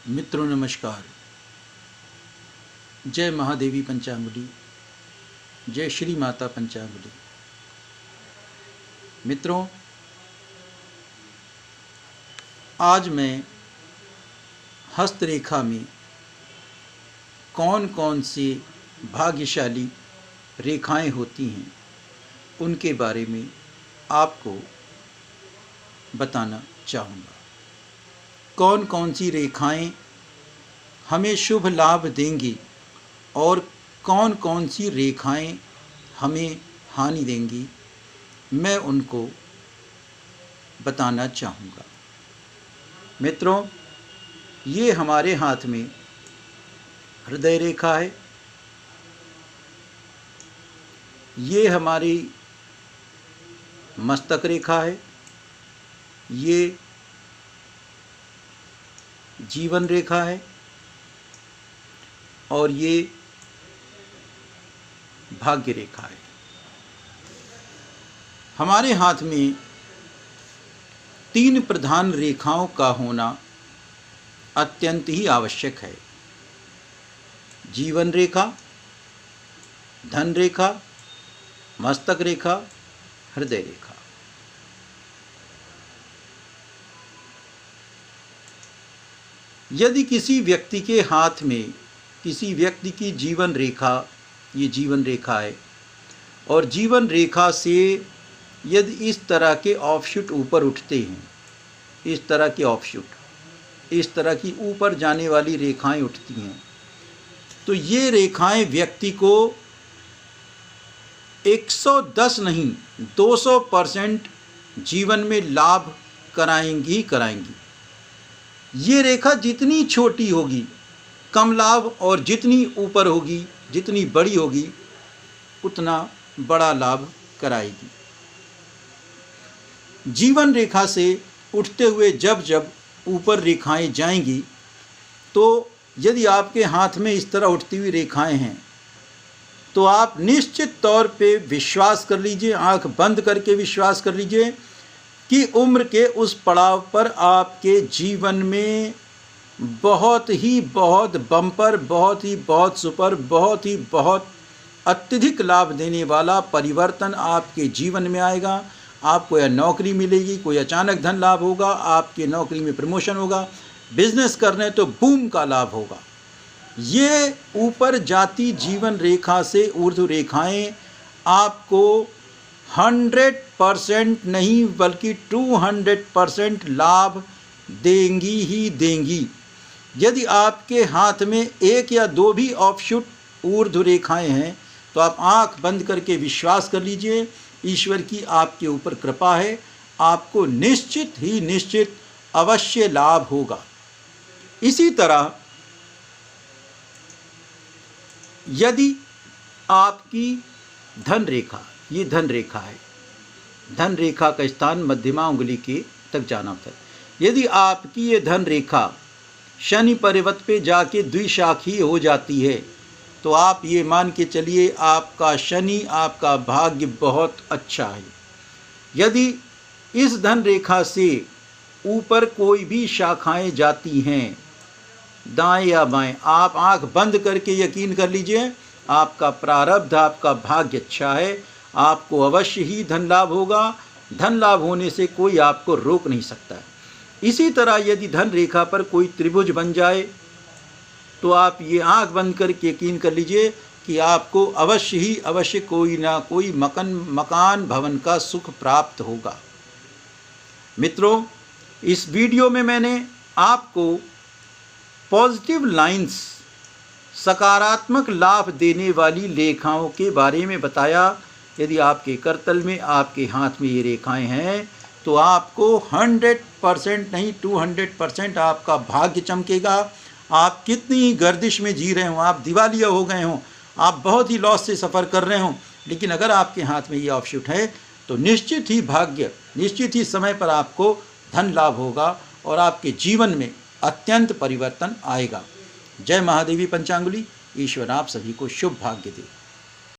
मित्रों नमस्कार। जय महादेवी पंचांगुली, जय श्री माता पंचांगुली। मित्रों, आज मैं हस्तरेखा में कौन कौन सी भाग्यशाली रेखाएं होती हैं उनके बारे में आपको बताना चाहूँगा। कौन कौन सी रेखाएं हमें शुभ लाभ देंगी और कौन कौन सी रेखाएं हमें हानि देंगी, मैं उनको बताना चाहूँगा। मित्रों, ये हमारे हाथ में हृदय रेखा है, ये हमारी मस्तक रेखा है, ये जीवन रेखा है और ये भाग्य रेखा है। हमारे हाथ में 3 प्रधान रेखाओं का होना अत्यंत ही आवश्यक है। जीवन रेखा, धन रेखा, मस्तक रेखा, हृदय रेखा। यदि किसी व्यक्ति के हाथ में किसी व्यक्ति की जीवन रेखा, ये जीवन रेखा है, और जीवन रेखा से यदि इस तरह के ऑफशूट ऊपर उठते हैं, इस तरह के ऑफशूट, इस तरह की ऊपर जाने वाली रेखाएं उठती हैं, तो ये रेखाएं व्यक्ति को 110 नहीं 200% जीवन में लाभ कराएंगी ही कराएंगी। ये रेखा जितनी छोटी होगी कम लाभ, और जितनी ऊपर होगी, जितनी बड़ी होगी, उतना बड़ा लाभ कराएगी। जीवन रेखा से उठते हुए जब जब ऊपर रेखाएं जाएंगी, तो यदि आपके हाथ में इस तरह उठती हुई रेखाएं हैं, तो आप निश्चित तौर पे विश्वास कर लीजिए, आंख बंद करके विश्वास कर लीजिए कि उम्र के उस पड़ाव पर आपके जीवन में बहुत ही बहुत बम्पर, बहुत ही बहुत सुपर, बहुत ही बहुत अत्यधिक लाभ देने वाला परिवर्तन आपके जीवन में आएगा। आपको या नौकरी मिलेगी, कोई अचानक धन लाभ होगा, आपके नौकरी में प्रमोशन होगा, बिजनेस करने तो बूम का लाभ होगा। ये ऊपर जाती जीवन रेखा से ऊर्ध्व रेखाएं आपको 100% नहीं बल्कि 200% लाभ देंगी ही देंगी। यदि आपके हाथ में 1 या 2 भी ऑफशूट ऊर्ध्व रेखाएं हैं, तो आप आंख बंद करके विश्वास कर लीजिए, ईश्वर की आपके ऊपर कृपा है, आपको निश्चित ही निश्चित अवश्य लाभ होगा। इसी तरह यदि आपकी धन रेखा, ये धन रेखा है, धन रेखा का स्थान मध्यमा उंगली के तक जाना होता है। यदि आपकी ये धन रेखा शनि पर्वत पे जाके द्विशाखी हो जाती है, तो आप ये मान के चलिए आपका शनि, आपका भाग्य बहुत अच्छा है। यदि इस धन रेखा से ऊपर कोई भी शाखाएं जाती हैं, दाएं या बाएं, आप आंख बंद करके यकीन कर लीजिए आपका प्रारब्ध, आपका भाग्य अच्छा है, आपको अवश्य ही धन लाभ होगा। धन लाभ होने से कोई आपको रोक नहीं सकता है। इसी तरह यदि धन रेखा पर कोई त्रिभुज बन जाए, तो आप ये आंख बंद करके यकीन कर लीजिए कि आपको अवश्य ही अवश्य कोई ना कोई मकान भवन का सुख प्राप्त होगा। मित्रों, इस वीडियो में मैंने आपको पॉजिटिव लाइंस, सकारात्मक लाभ देने वाली रेखाओं के बारे में बताया। यदि आपके करतल में, आपके हाथ में ये रेखाएं हैं, तो आपको 100% नहीं 200% आपका भाग्य चमकेगा। आप कितनी गर्दिश में जी रहे हों, आप दिवालिया हो गए हों, आप बहुत ही लॉस से सफ़र कर रहे हों, लेकिन अगर आपके हाथ में ये ऑफशूट है, तो निश्चित ही भाग्य, निश्चित ही समय पर आपको धन लाभ होगा और आपके जीवन में अत्यंत परिवर्तन आएगा। जय महादेवी पंचांगुली। ईश्वर आप सभी को शुभ भाग्य दे।